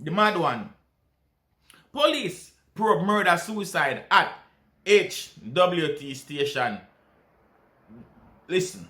The mad one. Police probe murder-suicide at HWT station. Listen.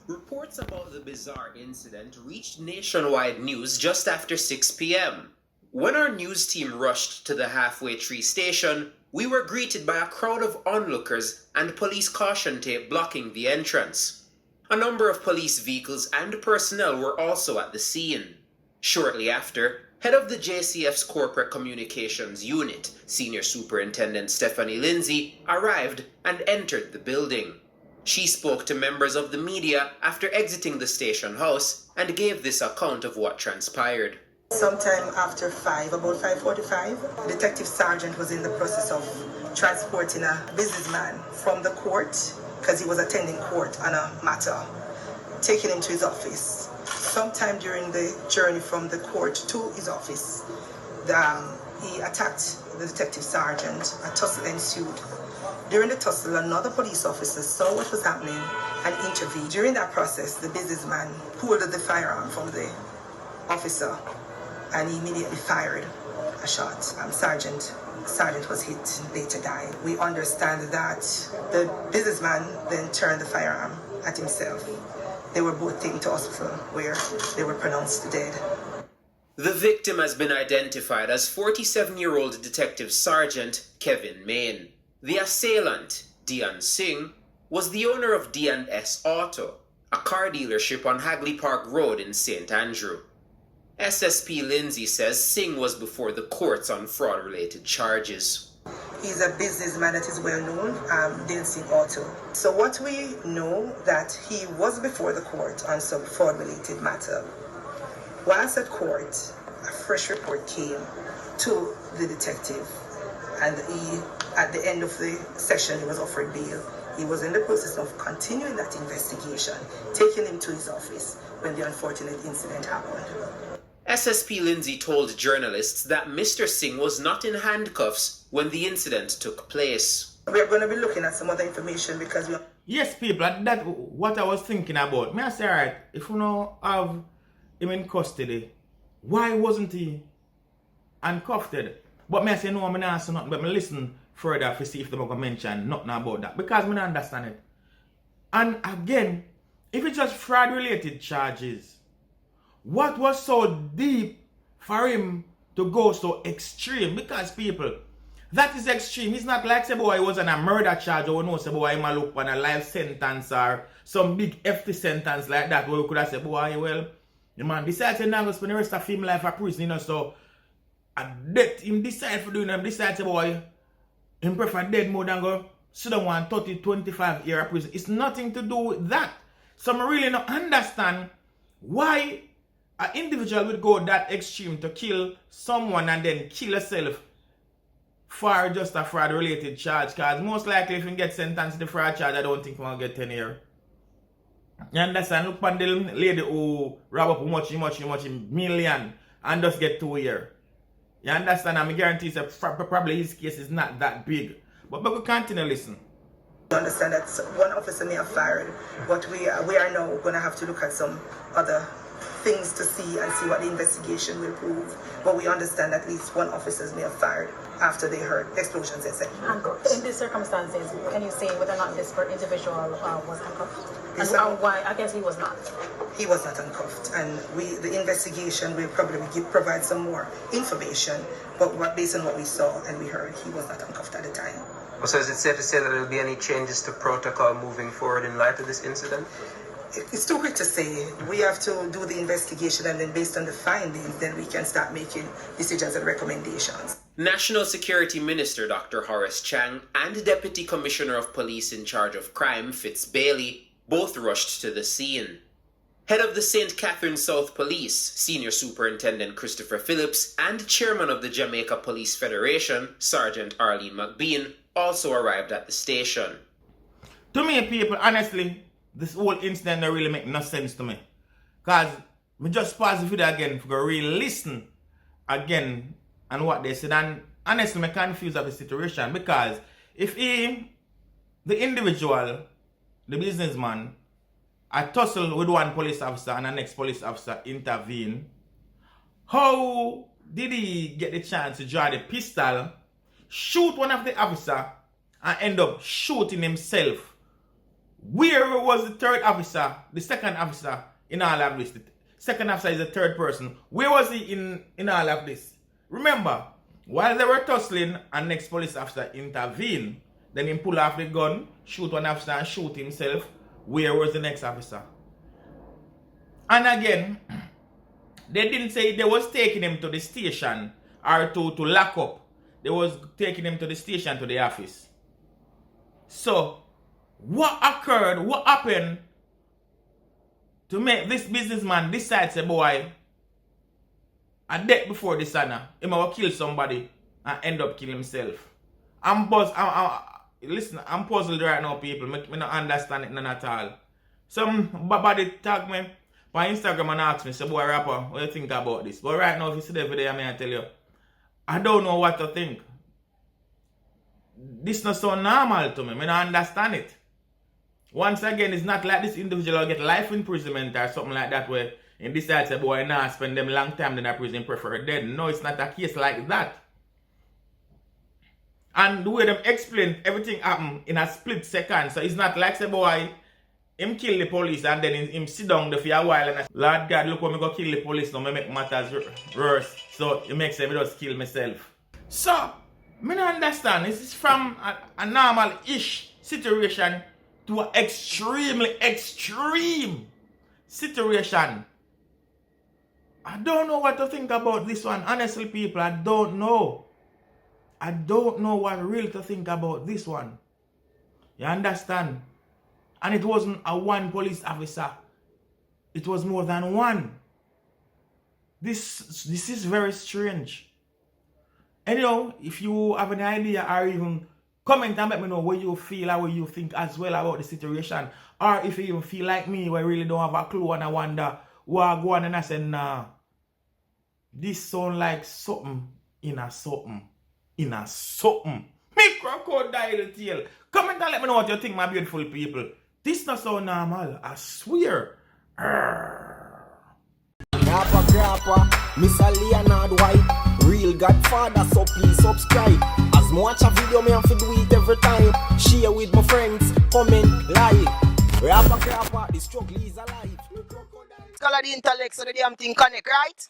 Reports about the bizarre incident reached nationwide news just after 6 p.m. When our news team rushed to the Halfway Tree station, we were greeted by a crowd of onlookers and police caution tape blocking the entrance. A number of police vehicles and personnel were also at the scene. Shortly after, head of the JCF's Corporate Communications Unit, Senior Superintendent Stephanie Lindsay, arrived and entered the building. She spoke to members of the media after exiting the station house and gave this account of what transpired. Sometime after 5, about 5:45, Detective Sergeant was in the process of transporting a businessman from the court, because he was attending court on a matter, taking him to his office. Sometime during the journey from the court to his office, he attacked the Detective Sergeant. A tussle ensued. During the tussle, another police officer saw what was happening and intervened. During that process, the businessman pulled the firearm from the officer and he immediately fired a shot. Sergeant was hit and later died. We understand that the businessman then turned the firearm at himself. They were both taken to hospital where they were pronounced dead. The victim has been identified as 47-year-old Detective Sergeant Kevin Main. The assailant, Dian Singh, was the owner of D&S Auto, a car dealership on Hagley Park Road in St. Andrew. SSP Lindsay says Singh was before the courts on fraud-related charges. He's a businessman that is well known, D&S Auto. So what we know that he was before the court on some fraud-related matter. Whilst at court, a fresh report came to the detective, and at the end of the session, he was offered bail. He was in the process of continuing that investigation, taking him to his office when the unfortunate incident happened. SSP Lindsay told journalists that Mr. Singh was not in handcuffs when the incident took place. We're going to be looking at some other information because Yes, people, that's what I was thinking about. May I say, alright, if we don't have him in custody, why wasn't he handcuffed? But may I say, no, I'm not answer nothing, but I listen further to see if they're going to mention nothing about that. Because I don't understand it. And again, if it's just fraud-related charges, what was so deep for him to go so extreme? Because people, that is extreme. It's not like say boy he was on a murder charge or no say boy he might look on a life sentence or some big hefty sentence like that where we could have said boy well the man decides to now spend the rest of his life in prison, you know, so at death him decide for doing him decide say boy him prefer dead more than go sit down one 30-25 year prison. It's nothing to do with that. So I really don't understand why an individual would go that extreme to kill someone and then kill herself for just a fraud related charge. Because most likely if you get sentenced to the fraud charge, I don't think you're going to get 10 years. You understand? Look at the lady who rob up much million and just get 2 years. You understand? I guarantee that probably his case is not that big. But we continue listen. I understand that one officer may have fired, but we are now going to have to look at some other things to see and see what the investigation will prove. But we understand at least one officer may have fired after they heard explosions, etc. And in these circumstances, can you say whether or not this individual was handcuffed? And why? I guess he was not. He was not handcuffed, and the investigation will probably provide some more information. But based on what we saw and we heard, he was not handcuffed at the time. So is it safe to say that there will be any changes to protocol moving forward in light of this incident? It's too quick to say. We have to do the investigation, and then based on the findings, then we can start making decisions and recommendations. National Security Minister Dr. Horace Chang and Deputy Commissioner of Police in charge of crime, Fitz Bailey, both rushed to the scene. Head of the St. Catherine South Police, Senior Superintendent Christopher Phillips, and Chairman of the Jamaica Police Federation, Sergeant Arlene McBean, also arrived at the station. To me, people, honestly, this whole incident don't really make no sense to me. Because me just pause the video again for really listen again and what they said. And honestly, I'm confused of the situation. Because if the individual, the businessman, a tussle with one police officer and the next police officer intervene, How did he get the chance to draw the pistol, shoot one of the officer, and end up shooting himself? Where was the third officer, the second officer in all of this? The second officer is the third person. Where was he in all of this? Remember, while they were tussling and next police officer intervened, then he pull off the gun, shoot one officer and shoot himself. Where was the next officer? And again, they didn't say they was taking him to the station or to lock up. They was taking him to the station, to the office. So, what occurred, what happened to make this businessman decide, say, boy, a death before dishonor, he might kill somebody and end up killing himself? Listen, I'm puzzled right now, people. I don't understand it none at all. Somebody tag me on Instagram and ask me, say, boy, rapper, what do you think about this? But right now, if you see the video, I tell you, I don't know what to think. This not so normal to me. I don't understand it. Once again, it's not like this individual will get life imprisonment or something like that, where in this side say, boy, nah, spend them long time in a prison, prefer dead. No, it's not a case like that. And the way them explain, everything happened in a split second. So it's not like, say, boy, him kill the police and then him sit down there for a while and Lord God, look what me go kill the police now, me make matters worse. So it makes me just kill myself. So, me don't understand. This is from a normal-ish situation to an extremely extreme situation. I don't know what to think about this one. Honestly, people, I don't know. I don't know what really to think about this one. You understand? And it wasn't a one police officer. It was more than one. This is very strange. And you know, if you have an idea or even comment and let me know what you feel or what you think as well about the situation. Or if you even feel like me, where I really don't have a clue and I wonder what I go on and I say, nah, this sound like something in a something. In a something. Me crocodile tail. Comment and let me know what you think, my beautiful people. This not so normal, I swear. Grappa, Miss Leonard White, real Godfather, so please subscribe. As me watch a video, me have to do it every time. Share with my friends, comment, like. Grappa, the struggle is alive. Color the intellect so the damn thing connect, right?